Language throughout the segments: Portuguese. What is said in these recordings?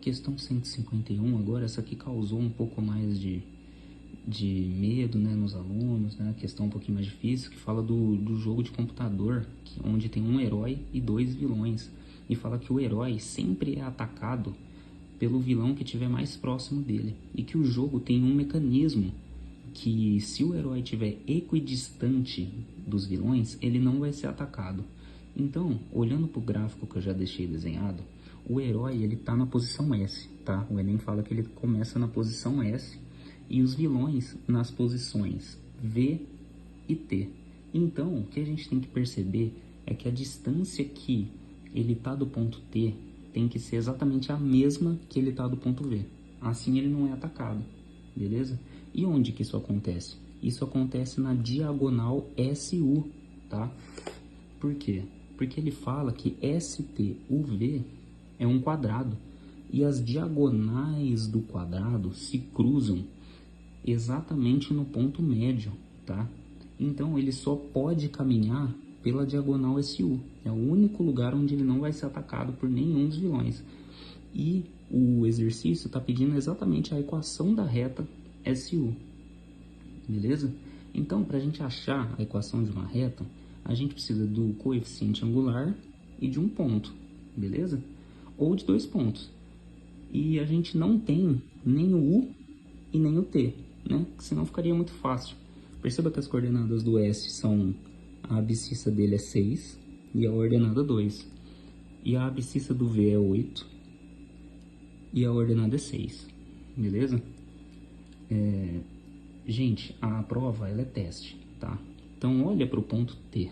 Questão 151 agora, essa aqui causou um pouco mais de medo, né, nos alunos, né, a questão um pouquinho mais difícil, que fala do jogo de computador, onde tem um herói e dois vilões, e fala que o herói sempre é atacado pelo vilão que estiver mais próximo dele, e que o jogo tem um mecanismo que se o herói estiver equidistante dos vilões, ele não vai ser atacado. Então, olhando para o gráfico que eu já deixei desenhado, o herói ele está na posição S, tá? O Enem fala que ele começa na posição S e os vilões nas posições V e T. Então, o que a gente tem que perceber é que a distância que ele está do ponto T tem que ser exatamente a mesma que ele está do ponto V. Assim ele não é atacado, beleza? E onde que isso acontece? Isso acontece na diagonal SU, tá? Por quê? Porque ele fala que STUV é um quadrado e as diagonais do quadrado se cruzam exatamente no ponto médio, tá? Então ele só pode caminhar pela diagonal SU. É o único lugar onde ele não vai ser atacado por nenhum dos vilões. E o exercício está pedindo exatamente a equação da reta SU, beleza? Então, para a gente achar a equação de uma reta, a gente precisa do coeficiente angular e de um ponto, beleza? Ou de dois pontos. E a gente não tem nem o U e nem o T, né? Senão ficaria muito fácil. Perceba que as coordenadas do S são... A abscissa dele é 6 e a ordenada 2. E a abscissa do V é 8 e a ordenada é 6, beleza? Gente, a prova ela é teste, tá? Então olha para o ponto T.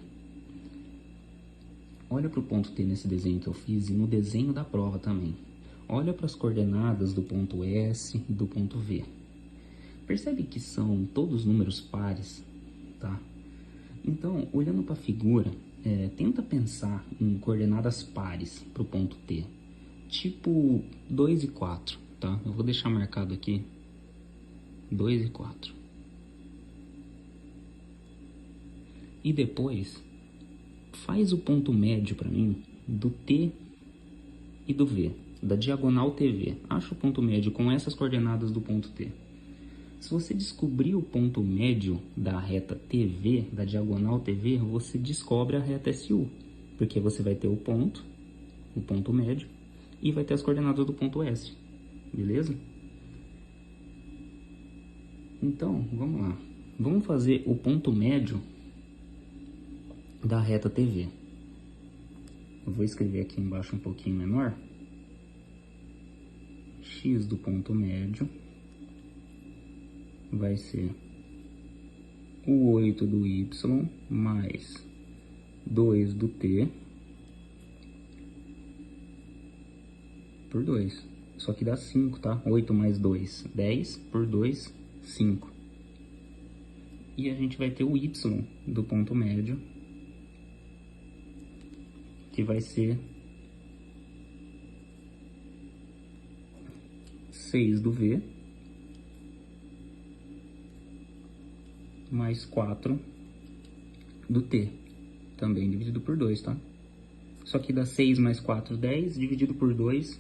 Olha para o ponto T nesse desenho que eu fiz e no desenho da prova também. Olha para as coordenadas do ponto S e do ponto V. Percebe que são todos números pares, tá? Então, olhando para a figura, tenta pensar em coordenadas pares para o ponto T. Tipo 2 e 4, tá? Eu vou deixar marcado aqui 2 e 4. E depois, faz o ponto médio para mim do T e do V, da diagonal TV. Acha o ponto médio com essas coordenadas do ponto T. Se você descobrir o ponto médio da reta TV, da diagonal TV, você descobre a reta SU. Porque você vai ter o ponto médio, e vai ter as coordenadas do ponto S. Beleza? Então, vamos lá. Vamos fazer o ponto médio da reta TV. Eu vou escrever aqui embaixo um pouquinho menor. X do ponto médio vai ser o 8 do Y mais 2 do T por 2. Só que dá 5, tá? 8 mais 2, 10 por 2, 5. E a gente vai ter o Y do ponto médio, que vai ser 6 do V mais 4 do T, também dividido por 2, tá? Só que dá 6 mais 4, 10, dividido por 2,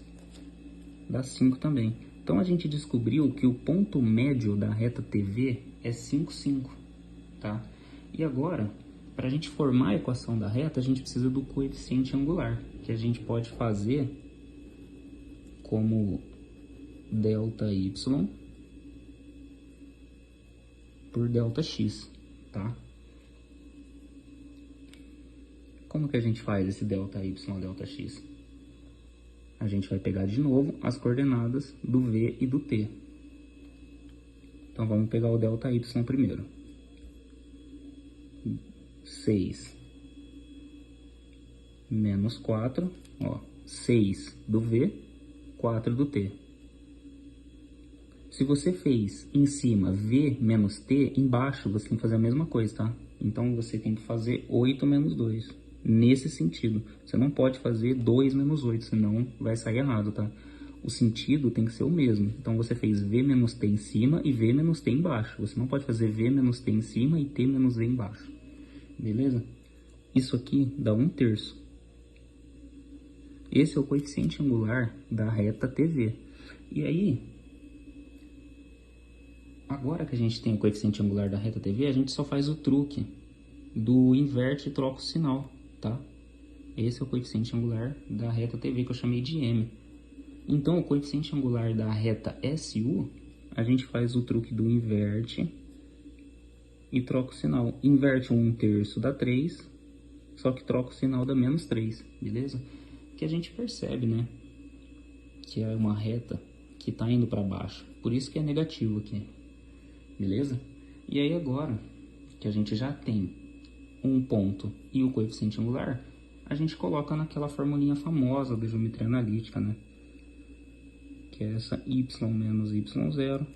dá 5 também. Então, a gente descobriu que o ponto médio da reta TV é 5, 5, tá? E agora, para a gente formar a equação da reta, a gente precisa do coeficiente angular, que a gente pode fazer como ΔY por ΔX, tá? Como que a gente faz esse ΔY, ΔX? A gente vai pegar de novo as coordenadas do V e do T. Então, vamos pegar o ΔY primeiro. 6 menos 4, ó, 6 do V, 4 do T. Se você fez em cima V menos T, embaixo você tem que fazer a mesma coisa, tá? Então, você tem que fazer 8 menos 2. Nesse sentido. Você não pode fazer 2 menos 8, senão vai sair errado, tá? O sentido tem que ser o mesmo. Então, você fez V menos T em cima e V menos T embaixo. Você não pode fazer V menos T em cima e T menos V embaixo. Beleza? Isso aqui dá 1/3. esse é o coeficiente angular da reta TV. E aí, agora que a gente tem o coeficiente angular da reta TV, a gente só faz o truque do inverte e troca o sinal, tá? Esse é o coeficiente angular da reta TV que eu chamei de M. Então, o coeficiente angular da reta SU, a gente faz o truque do inverte e troca o sinal. Inverte 1/3 dá 3, só que troca o sinal dá menos 3, beleza? Que a gente percebe, né? Que é uma reta que está indo para baixo. Por isso que é negativo aqui, beleza? E aí agora que a gente já tem um ponto e o coeficiente angular, a gente coloca naquela formulinha famosa da geometria analítica, né? Que é essa y menos y0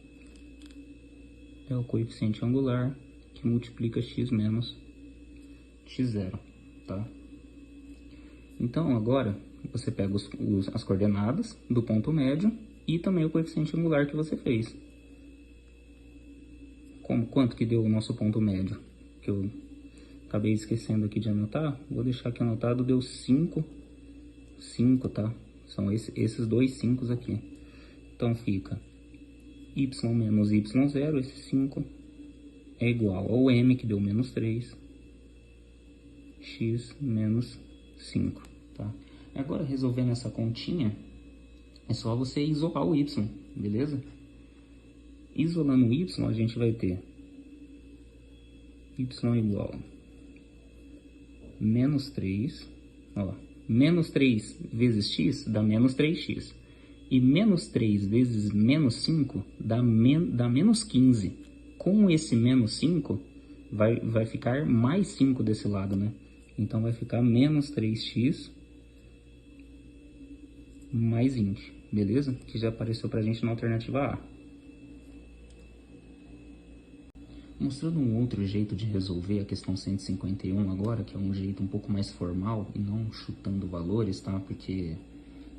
é o coeficiente angular que multiplica x menos x0, tá? Então agora você pega as coordenadas do ponto médio e também o coeficiente angular que você fez. Quanto que deu o nosso ponto médio? Que eu acabei esquecendo aqui de anotar, vou deixar aqui anotado, deu 5, tá? São esses dois 5 aqui. Então fica y menos y0, esse 5 é igual ao m, que deu menos 3, x menos 5, tá? Agora, resolvendo essa continha, é só você isolar o y, beleza? Isolando o y, a gente vai ter y igual a menos 3, ó, menos 3 vezes x dá menos 3x. E menos 3 vezes menos 5 dá menos 15. Com esse menos 5, vai ficar mais 5 desse lado, né? Então vai ficar menos 3x mais 20, beleza? Que já apareceu pra gente na alternativa A. Mostrando um outro jeito de resolver a questão 151 agora, que é um jeito um pouco mais formal e não chutando valores, tá? Porque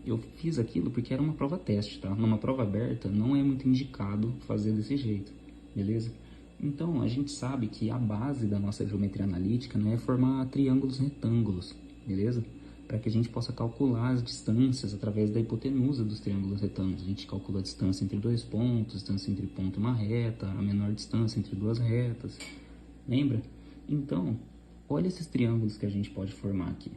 eu fiz aquilo porque era uma prova teste, tá? Numa prova aberta não é muito indicado fazer desse jeito, beleza? Então, a gente sabe que a base da nossa geometria analítica, né, é formar triângulos retângulos, beleza? Para que a gente possa calcular as distâncias através da hipotenusa dos triângulos retângulos. A gente calcula a distância entre dois pontos, distância entre ponto e uma reta, a menor distância entre duas retas, lembra? Então, olha esses triângulos que a gente pode formar aqui.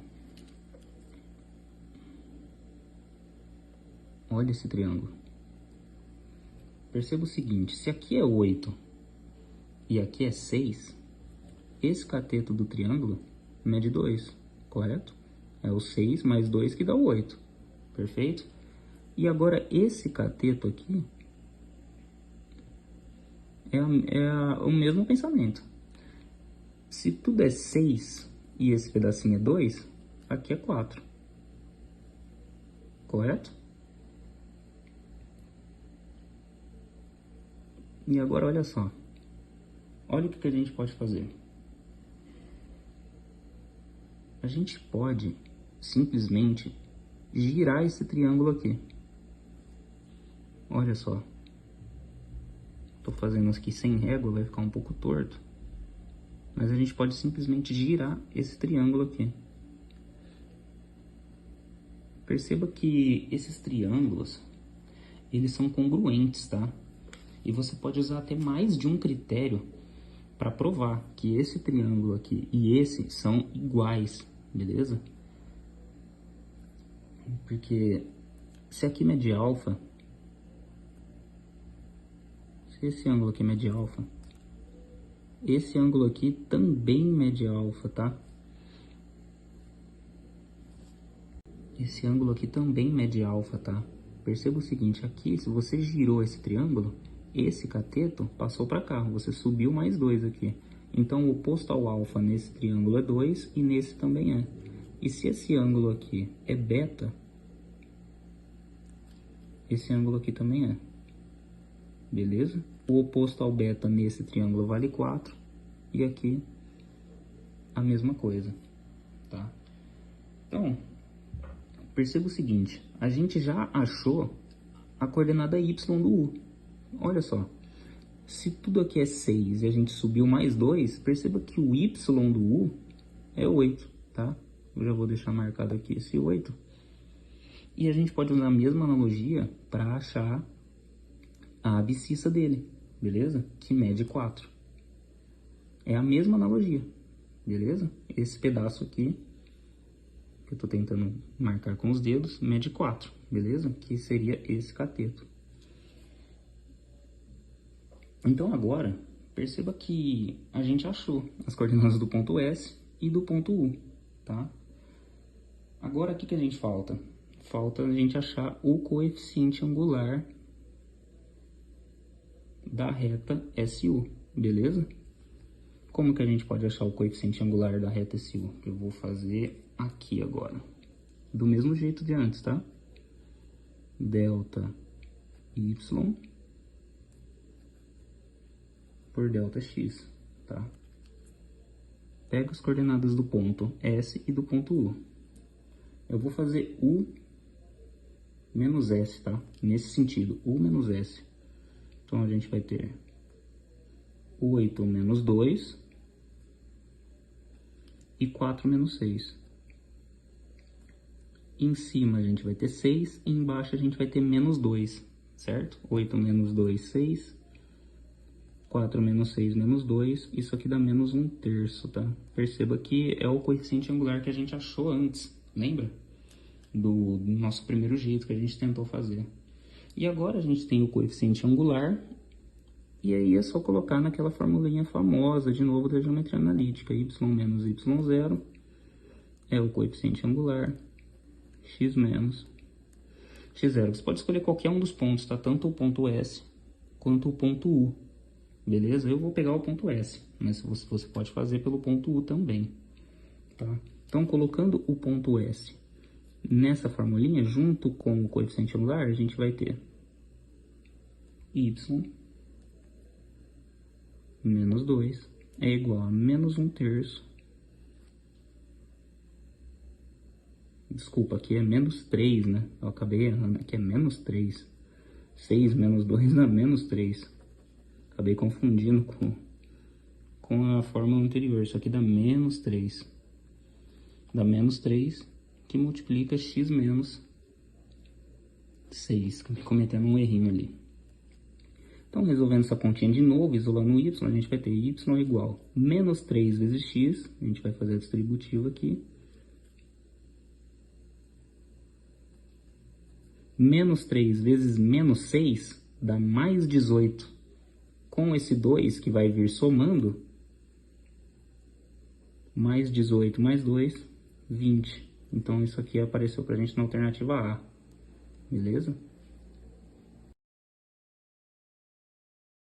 Olha esse triângulo. Perceba o seguinte, se aqui é 8 e aqui é 6, esse cateto do triângulo mede 2, correto? É o 6 mais 2 que dá o 8, perfeito? E agora esse cateto aqui é o mesmo pensamento. Se tudo é 6 e esse pedacinho é 2, aqui é 4, correto? E agora olha só, olha o que a gente pode fazer. A gente pode simplesmente girar esse triângulo aqui. Olha só, tô fazendo aqui sem régua, vai ficar um pouco torto, mas a gente pode simplesmente girar esse triângulo aqui. Perceba que esses triângulos, eles são congruentes, tá? E você pode usar até mais de um critério para provar que esse triângulo aqui e esse são iguais, beleza? Porque se aqui mede alfa, se esse ângulo aqui mede alfa, esse ângulo aqui também mede alfa, tá? Esse ângulo aqui também mede alfa, tá? Perceba o seguinte, aqui, se você girou esse triângulo, esse cateto passou para cá, você subiu mais 2 aqui. Então, o oposto ao alfa nesse triângulo é 2 e nesse também é. E se esse ângulo aqui é beta, esse ângulo aqui também é. Beleza? O oposto ao beta nesse triângulo vale 4 e aqui a mesma coisa, tá? Então, perceba o seguinte, a gente já achou a coordenada y do U. Olha só, se tudo aqui é 6 e a gente subiu mais 2, perceba que o y do U é 8, tá? Eu já vou deixar marcado aqui esse 8. E a gente pode usar a mesma analogia para achar a abscissa dele, beleza? Que mede 4. É a mesma analogia, beleza? Esse pedaço aqui, que eu tô tentando marcar com os dedos, mede 4, beleza? Que seria esse cateto. Então agora, perceba que a gente achou as coordenadas do ponto S e do ponto U, tá? Agora, o que a gente falta? Falta a gente achar o coeficiente angular da reta SU, beleza? Como que a gente pode achar o coeficiente angular da reta SU? Eu vou fazer aqui agora. Do mesmo jeito de antes, tá? Delta Y por delta X, tá? Pega as coordenadas do ponto S e do ponto U. Eu vou fazer U menos S, tá? Nesse sentido, U menos S. Então, a gente vai ter 8 menos 2 e 4 menos 6. Em cima, a gente vai ter 6 e embaixo a gente vai ter menos 2, certo? 8 menos 2, 6. 4 menos 6 menos 2. Isso aqui dá menos 1/3, tá? Perceba que é o coeficiente angular que a gente achou antes, lembra? Do nosso primeiro jeito que a gente tentou fazer. E agora a gente tem o coeficiente angular, e aí é só colocar naquela formulinha famosa, de novo, da geometria analítica. Y menos Y0 é o coeficiente angular, X menos X0. Você pode escolher qualquer um dos pontos, tá? Tanto o ponto S quanto o ponto U, beleza? Eu vou pegar o ponto S, mas você pode fazer pelo ponto U também, tá? Então, colocando o ponto S nessa formulinha, junto com o coeficiente angular, a gente vai ter Y menos 2 é igual a menos 1/3. Desculpa, aqui é menos 3, né? Eu acabei errando, aqui é menos 3. 6 menos 2 dá menos 3. Acabei confundindo com a fórmula anterior. Isso aqui dá menos 3. Dá menos 3, que multiplica x menos 6. Acabei cometendo um errinho ali. Então, resolvendo essa continha de novo, isolando o y, a gente vai ter y igual a menos 3 vezes x. A gente vai fazer a distributiva aqui. Menos 3 vezes menos 6 dá mais 18. Com esse 2 que vai vir somando, mais 18 mais 2, 20. Então, isso aqui apareceu para a gente na alternativa A. Beleza?